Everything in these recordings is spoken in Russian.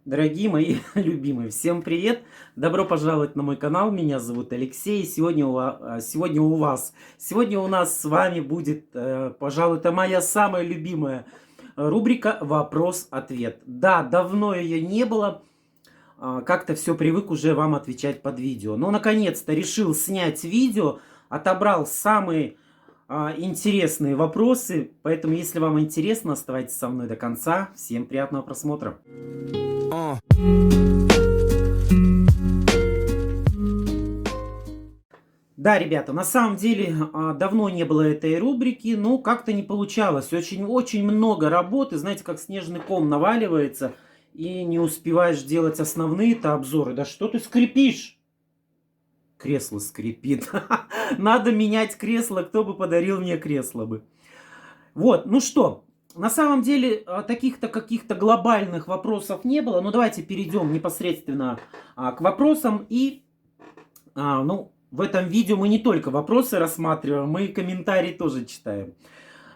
Дорогие мои любимые, всем привет! Добро пожаловать на мой канал, меня зовут Алексей. Сегодня у нас с вами будет, пожалуй, это моя самая любимая рубрика «Вопрос-ответ». Да, давно ее не было, как-то все привык уже вам отвечать под видео. Но, наконец-то, решил снять видео, отобрал самые интересные вопросы. Поэтому, если вам интересно, оставайтесь со мной до конца. Всем приятного просмотра! Да, ребята, на самом деле давно не было этой рубрики, но как-то не получалось. Очень много работы, знаете, как снежный ком наваливается, и не успеваешь делать основные-то обзоры. Да что ты скрипишь? Кресло скрипит. Надо менять кресло, кто бы подарил мне кресло бы. Вот, ну что, на самом деле таких-то каких-то глобальных вопросов не было. Но давайте перейдем непосредственно к вопросам. И, в этом видео мы не только вопросы рассматриваем, мы и комментарии тоже читаем.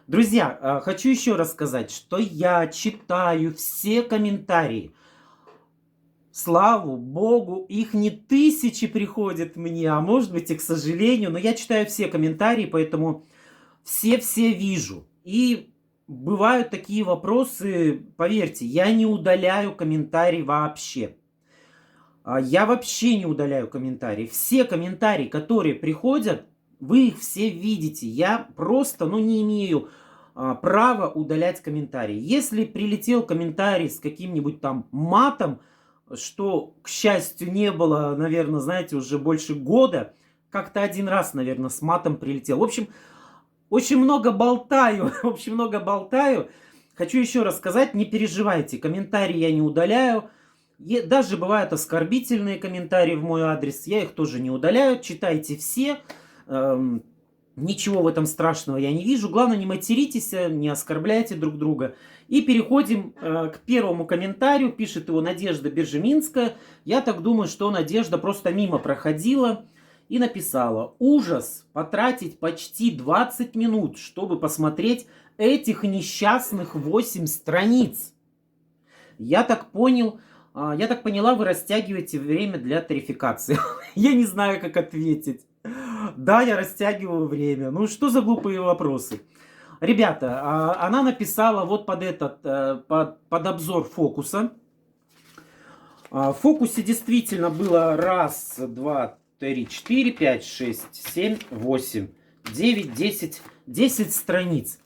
Друзья, хочу еще раз сказать, что я читаю все комментарии. Слава Богу, их не тысячи приходят мне, а может быть и к сожалению, но я читаю все комментарии, поэтому все вижу. И бывают такие вопросы, поверьте, я не удаляю комментарий вообще. Я вообще не удаляю комментарии. Все комментарии, которые приходят, вы их все видите. Я просто, не имею права удалять комментарии. Если прилетел комментарий с каким-нибудь там матом, что, к счастью, не было, наверное, знаете, уже больше года, как-то один раз, наверное, с матом прилетел. В общем, очень много болтаю, Хочу еще раз сказать, не переживайте, комментарии я не удаляю. Даже бывают оскорбительные комментарии в мой адрес, я их тоже не удаляю. Читайте все, ничего в этом страшного я не вижу. Главное, не материтесь, не оскорбляйте друг друга. И переходим к первому комментарию. Пишет его Надежда Бержеминская. Я так думаю, что Надежда просто мимо проходила и написала: ужас, потратить почти 20 минут, чтобы посмотреть этих несчастных 8 страниц. Я так поняла, вы растягиваете время для тарификации. Я не знаю, как ответить. Да, я растягиваю время. Ну, что за глупые вопросы? Ребята, она написала вот под обзор фокуса. В фокусе действительно было 1, 2, 3, 4, 5, 6, 7, 8, 9, 10 страниц.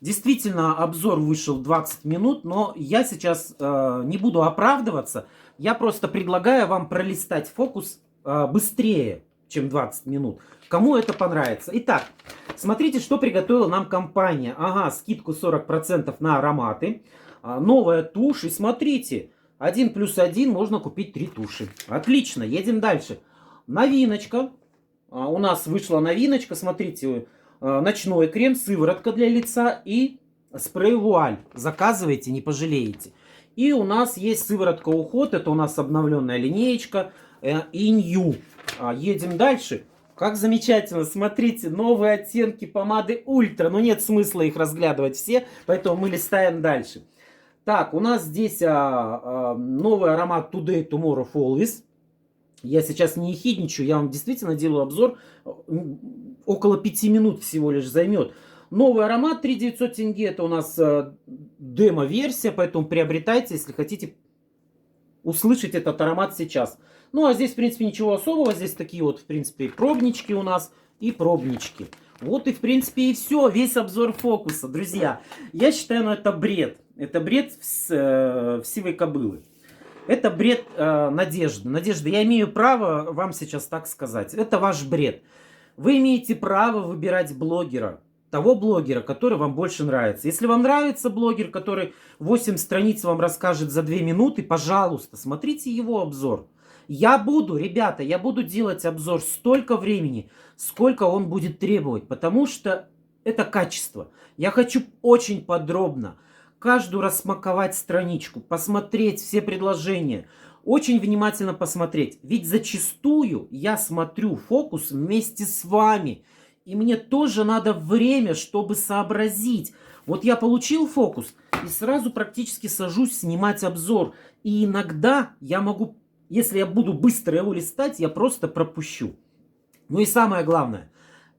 Действительно, обзор вышел 20 минут, но я сейчас не буду оправдываться. Я просто предлагаю вам пролистать фокус быстрее, чем 20 минут. Кому это понравится. Итак, смотрите, что приготовила нам компания. Ага, скидку 40% на ароматы. Новая тушь. И смотрите, 1+1 можно купить 3 туши. Отлично, едем дальше. Новиночка. У нас вышла новиночка. Смотрите, ночной крем, сыворотка для лица и спрей-вуаль. Заказывайте, не пожалеете. И у нас есть сыворотка уход. Это у нас обновленная линеечка Инью. Едем дальше. Как замечательно. Смотрите, новые оттенки помады Ультра. Но нет смысла их разглядывать все, поэтому мы листаем дальше. Так, у нас здесь новый аромат Today, Tomorrow, Always. Я сейчас не ехидничаю, я вам действительно делаю обзор. Около 5 минут всего лишь займет. Новый аромат 3900 тенге. Это у нас демо-версия, поэтому приобретайте, если хотите услышать этот аромат сейчас. Ну, а здесь, в принципе, ничего особого. Здесь такие вот, в принципе, пробнички у нас и пробнички. Вот и, в принципе, и все. Весь обзор фокуса, друзья. Я считаю, это бред. Это бред сивой кобылы. Это бред Надежды. Надежда, я имею право вам сейчас так сказать. Это ваш бред. Вы имеете право выбирать блогера. Того блогера, который вам больше нравится. Если вам нравится блогер, который 8 страниц вам расскажет за 2 минуты, пожалуйста, смотрите его обзор. Ребята, я буду делать обзор столько времени, сколько он будет требовать, потому что это качество. Я хочу очень подробно каждую рассмаковать страничку, посмотреть все предложения, очень внимательно посмотреть. Ведь зачастую я смотрю фокус вместе с вами. И мне тоже надо время, чтобы сообразить. Вот я получил фокус и сразу практически сажусь снимать обзор. И иногда я могу, если я буду быстро его листать, я просто пропущу. Ну и самое главное,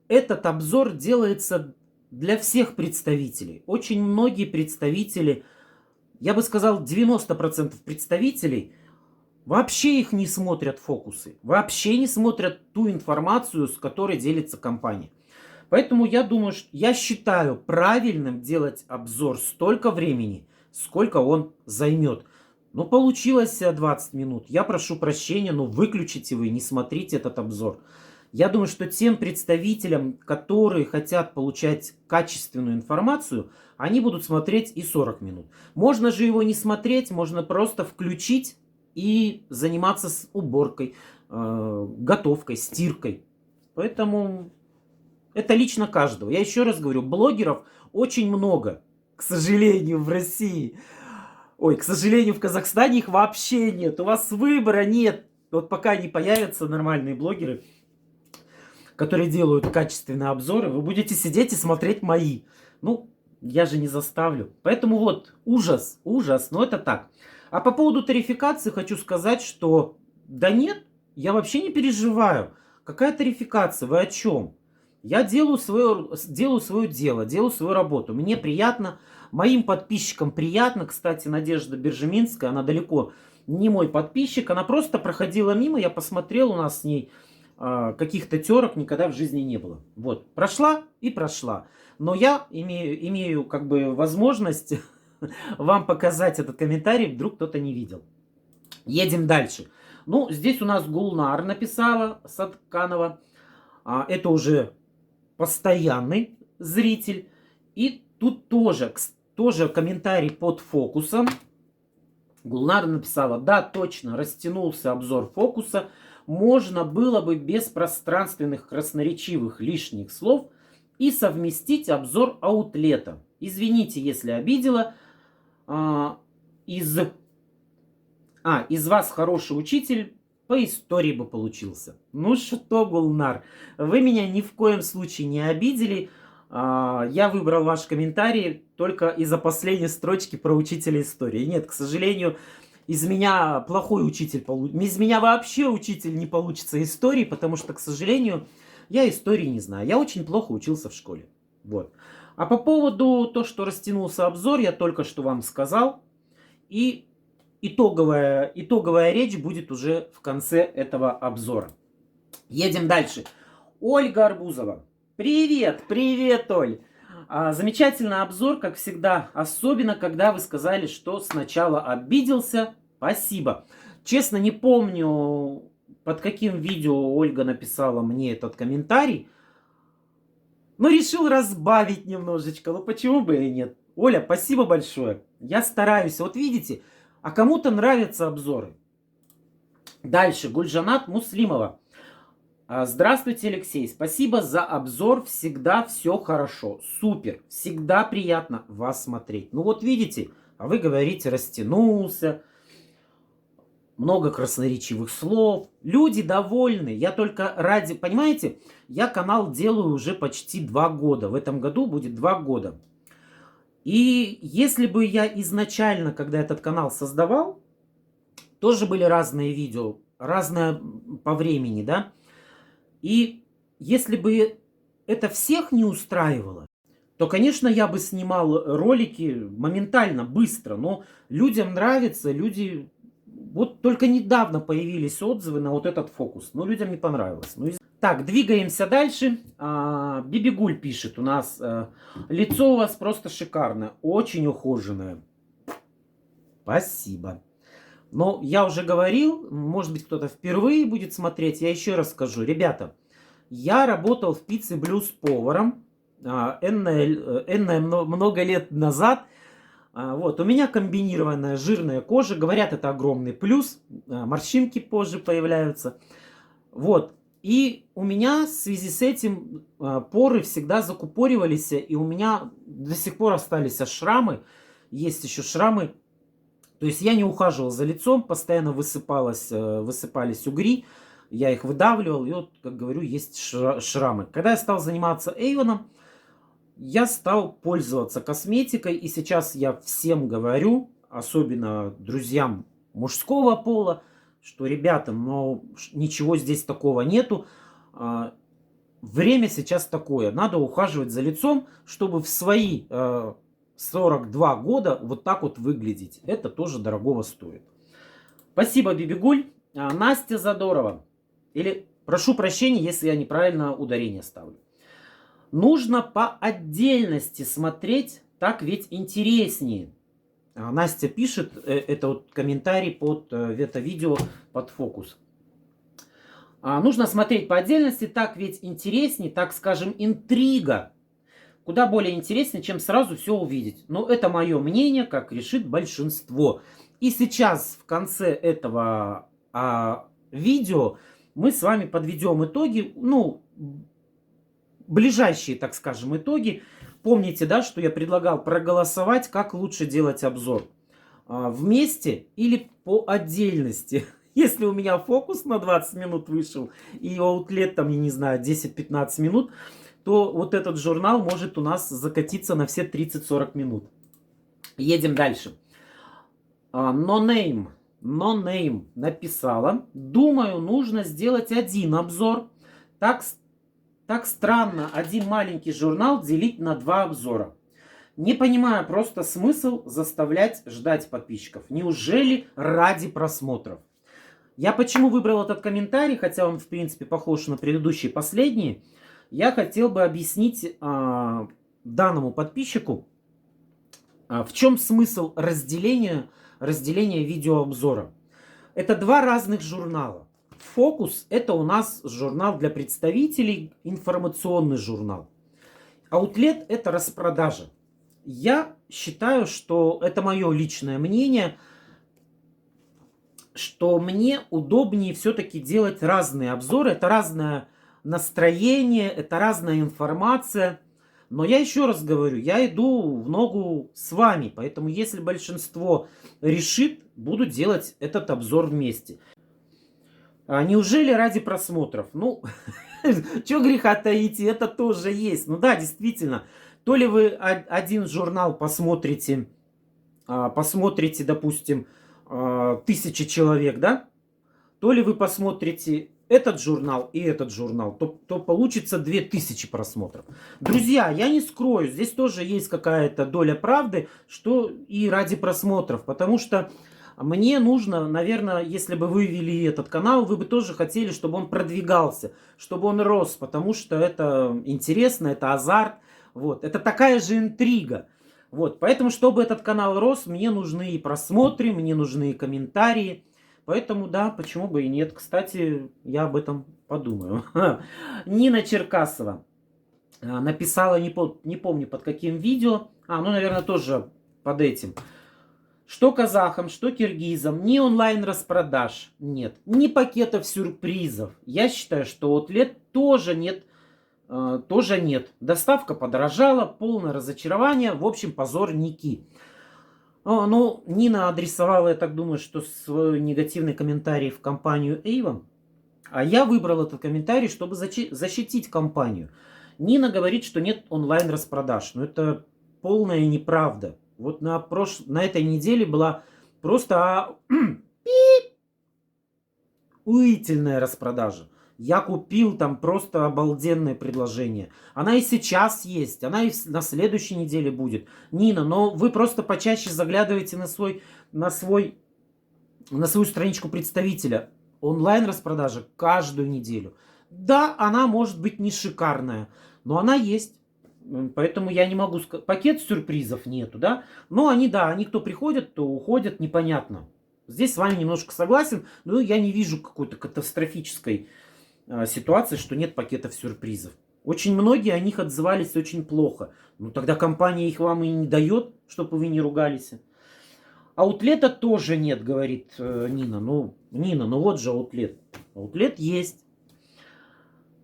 этот обзор делается для всех представителей. Очень многие представители, я бы сказал 90% представителей, вообще их не смотрят фокусы, вообще не смотрят ту информацию, с которой делится компания. Поэтому я думаю, я считаю правильным делать обзор столько времени, сколько он займет. Ну, получилось 20 минут. Я прошу прощения, но выключите вы, не смотрите этот обзор. Я думаю, что тем представителям, которые хотят получать качественную информацию, они будут смотреть и 40 минут. Можно же его не смотреть, можно просто включить и заниматься с уборкой, готовкой, стиркой. Поэтому это лично каждого. Я еще раз говорю, блогеров очень много, к сожалению, в России. Ой, к сожалению, в Казахстане их вообще нет. У вас выбора нет. Вот пока не появятся нормальные блогеры, которые делают качественные обзоры, вы будете сидеть и смотреть мои. Ну, я же не заставлю. Поэтому вот, ужас, ужас, но это так. А по поводу тарификации хочу сказать, что да нет, я вообще не переживаю. Какая тарификация? Вы о чем? Я делаю свое дело, делаю свою работу. Мне приятно, моим подписчикам приятно. Кстати, Надежда Бержеминская, она далеко не мой подписчик. Она просто проходила мимо, я посмотрел, у нас с ней каких-то терок никогда в жизни не было. Вот, прошла и прошла. Но я имею как бы возможность вам показать этот комментарий, вдруг кто-то не видел. Едем дальше. Ну, здесь у нас Гулнар написала, Садканова. Это уже постоянный зритель. И тут тоже комментарий под фокусом. Гулнар написала: да, точно, растянулся обзор фокуса. Можно было бы без пространственных красноречивых лишних слов и совместить обзор аутлета. Извините, если обидела. Из вас хороший учитель по истории бы получился. Ну что, Гулнар, вы меня ни в коем случае не обидели. Я выбрал ваш комментарий только из-за последней строчки про учителя истории. Нет, к сожалению, из меня плохой учитель получится. Из меня вообще учитель не получится истории, потому что, к сожалению, я истории не знаю. Я очень плохо учился в школе. Вот. А по поводу того, что растянулся обзор, я только что вам сказал. И итоговая речь будет уже в конце этого обзора. Едем дальше. Ольга Арбузова. Привет, привет, Оль. Замечательный обзор, как всегда. Особенно, когда вы сказали, что сначала обиделся. Спасибо. Честно, не помню, под каким видео Ольга написала мне этот комментарий. Но решил разбавить немножечко. Ну почему бы и нет? Оля, спасибо большое. Я стараюсь. Вот видите, а кому-то нравятся обзоры. Дальше. Гульжанат Муслимова. Здравствуйте, Алексей. Спасибо за обзор. Всегда все хорошо. Супер. Всегда приятно вас смотреть. Ну вот видите, а вы говорите, растянулся. Много красноречивых слов. Люди довольны. Я только ради... Понимаете, я канал делаю уже почти 2 года. В этом году будет 2 года. И если бы я изначально, когда этот канал создавал, тоже были разные видео, разное по времени, да? И если бы это всех не устраивало, то, конечно, я бы снимал ролики моментально, быстро. Но людям нравится, люди... Вот только недавно появились отзывы на вот этот фокус. Но людям не понравилось. Так, двигаемся дальше. Бибигуль пишет у нас: лицо у вас просто шикарное, очень ухоженное. Спасибо. Но я уже говорил, может быть, кто-то впервые будет смотреть. Я еще раз скажу. Ребята, я работал в Пицце Блюз поваром много лет назад. Вот, у меня комбинированная жирная кожа. Говорят, это огромный плюс. Морщинки позже появляются. Вот. И у меня в связи с этим поры всегда закупоривались. И у меня до сих пор остались шрамы. Есть еще шрамы. То есть я не ухаживал за лицом. Постоянно высыпались угри. Я их выдавливал. И вот, как говорю, есть шрамы. Когда я стал заниматься Эйвоном, я стал пользоваться косметикой, и сейчас я всем говорю, особенно друзьям мужского пола, что, ребята, но ничего здесь такого нету. Время сейчас такое. Надо ухаживать за лицом, чтобы в свои 42 года вот так вот выглядеть. Это тоже дорогого стоит. Спасибо, Бибигуль. Настя Задорова. Или прошу прощения, если я неправильно ударение ставлю. Нужно по отдельности смотреть, так ведь интереснее. Настя пишет, это вот комментарий под это видео, под фокус. Нужно смотреть по отдельности, так ведь интереснее, так скажем, интрига. Куда более интереснее, чем сразу все увидеть. Но это мое мнение, как решит большинство. И сейчас в конце этого видео мы с вами подведем итоги, ну, ближайшие, так скажем, итоги. Помните, да, что я предлагал проголосовать, как лучше делать обзор. Вместе или по отдельности. Если у меня фокус на 20 минут вышел, и аутлет там, я не знаю, 10-15 минут, то вот этот журнал может у нас закатиться на все 30-40 минут. Едем дальше. No Name написала: думаю, нужно сделать один обзор. Так странно один маленький журнал делить на два обзора. Не понимаю просто смысл заставлять ждать подписчиков. Неужели ради просмотров? Я почему выбрал этот комментарий, хотя он в принципе похож на предыдущие последние. Я хотел бы объяснить данному подписчику, в чем смысл разделения видеообзора. Это два разных журнала. Фокус — это у нас журнал для представителей, информационный журнал. Аутлет — это распродажа. Я считаю, что это мое личное мнение, что мне удобнее все-таки делать разные обзоры. Это разное настроение, это разная информация. Но я еще раз говорю, я иду в ногу с вами. Поэтому если большинство решит, буду делать этот обзор вместе. Неужели ради просмотров? Ну, что греха таить, это тоже есть. Ну да, действительно. То ли вы один журнал посмотрите, допустим, 1000 человек, да? То ли вы посмотрите этот журнал и этот журнал, то получится 2000 просмотров. Друзья, я не скрою, здесь тоже есть какая-то доля правды, что и ради просмотров. Потому что мне нужно, наверное, если бы вы вели этот канал, вы бы тоже хотели, чтобы он продвигался, чтобы он рос. Потому что это интересно, это азарт. Вот. Это такая же интрига. Вот. Поэтому, чтобы этот канал рос, мне нужны и просмотры, мне нужны и комментарии. Поэтому, да, почему бы и нет. Кстати, я об этом подумаю. Нина Черкасова написала, не помню под каким видео. Ну, наверное, тоже под этим. Что казахам, что киргизам, ни онлайн-распродаж нет, ни пакетов сюрпризов. Я считаю, что аутлет тоже нет. Доставка подорожала, полное разочарование, в общем, позорники. Ну, Нина адресовала, я так думаю, что свой негативный комментарий в компанию Avon. А я выбрал этот комментарий, чтобы защитить компанию. Нина говорит, что нет онлайн-распродаж. Но это полная неправда. Вот на этой неделе была просто охуительная распродажа. Я купил там просто обалденное предложение. Она и сейчас есть, она и на следующей неделе будет. Нина, но вы просто почаще заглядываете на свою страничку представителя. Онлайн-распродажа каждую неделю. Да, она может быть не шикарная, но она есть. Поэтому я не могу сказать. Пакет сюрпризов нету, да? Но они кто приходят, то уходят, непонятно. Здесь с вами немножко согласен, но я не вижу какой-то катастрофической ситуации, что нет пакетов сюрпризов. Очень многие о них отзывались очень плохо. Ну тогда компания их вам и не дает, чтобы вы не ругались. Аутлета тоже нет, говорит Нина. Нина, вот же аутлет. Аутлет есть.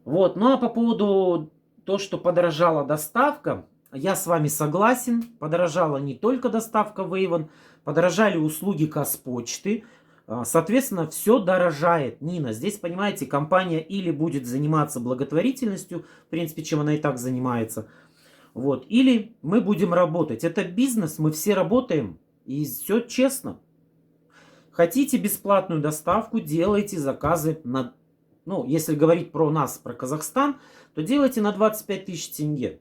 Вот, ну а по поводу того, что подорожала доставка, я с вами согласен. Подорожала не только доставка в Avon, подорожали услуги Казпочты. Соответственно, все дорожает. Нина, здесь, понимаете, компания или будет заниматься благотворительностью, в принципе, чем она и так занимается, вот, или мы будем работать. Это бизнес, мы все работаем, и все честно. Хотите бесплатную доставку, делайте заказы на, ну, если говорить про нас, про Казахстан, то делайте на 25 тысяч тенге.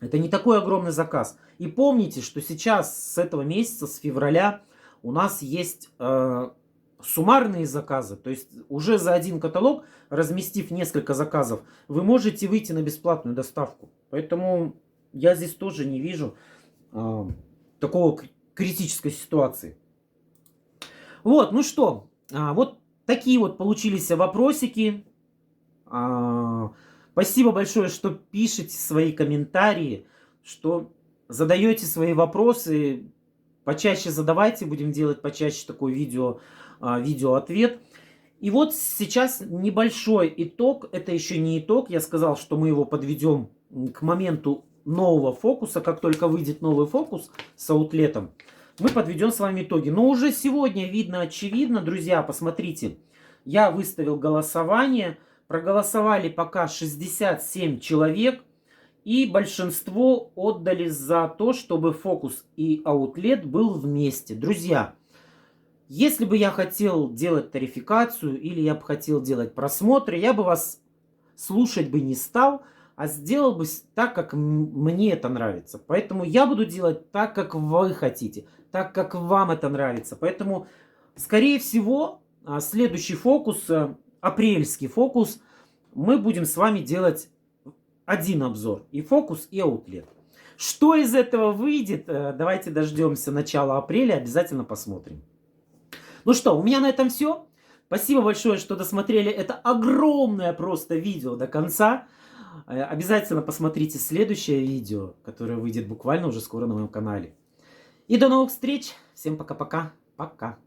Это не такой огромный заказ. И помните, что сейчас с этого месяца, с февраля, у нас есть суммарные заказы. То есть уже за один каталог, разместив несколько заказов, вы можете выйти на бесплатную доставку. Поэтому я здесь тоже не вижу такого критической ситуации. Вот, ну что, вот такие вот получились вопросики. Спасибо большое, что пишете свои комментарии, что задаете свои вопросы. Почаще задавайте, будем делать почаще такой видео-ответ. И вот сейчас небольшой итог. Это еще не итог. Я сказал, что мы его подведем к моменту нового фокуса. Как только выйдет новый фокус с аутлетом, мы подведем с вами итоги. Но уже сегодня видно очевидно, друзья, посмотрите. Я выставил голосование. Проголосовали пока 67 человек. И большинство отдали за то, чтобы фокус и аутлет был вместе. Друзья, если бы я хотел делать тарификацию или я бы хотел делать просмотры, я бы вас слушать бы не стал, а сделал бы так, как мне это нравится. Поэтому я буду делать так, как вы хотите, так, как вам это нравится. Поэтому, скорее всего, следующий фокус, апрельский фокус, мы будем с вами делать один обзор. И фокус, и аутлет. Что из этого выйдет, давайте дождемся начала апреля, обязательно посмотрим. Ну что, у меня на этом все. Спасибо большое, что досмотрели это огромное просто видео до конца. Обязательно посмотрите следующее видео, которое выйдет буквально уже скоро на моем канале. И до новых встреч. Всем пока-пока. Пока.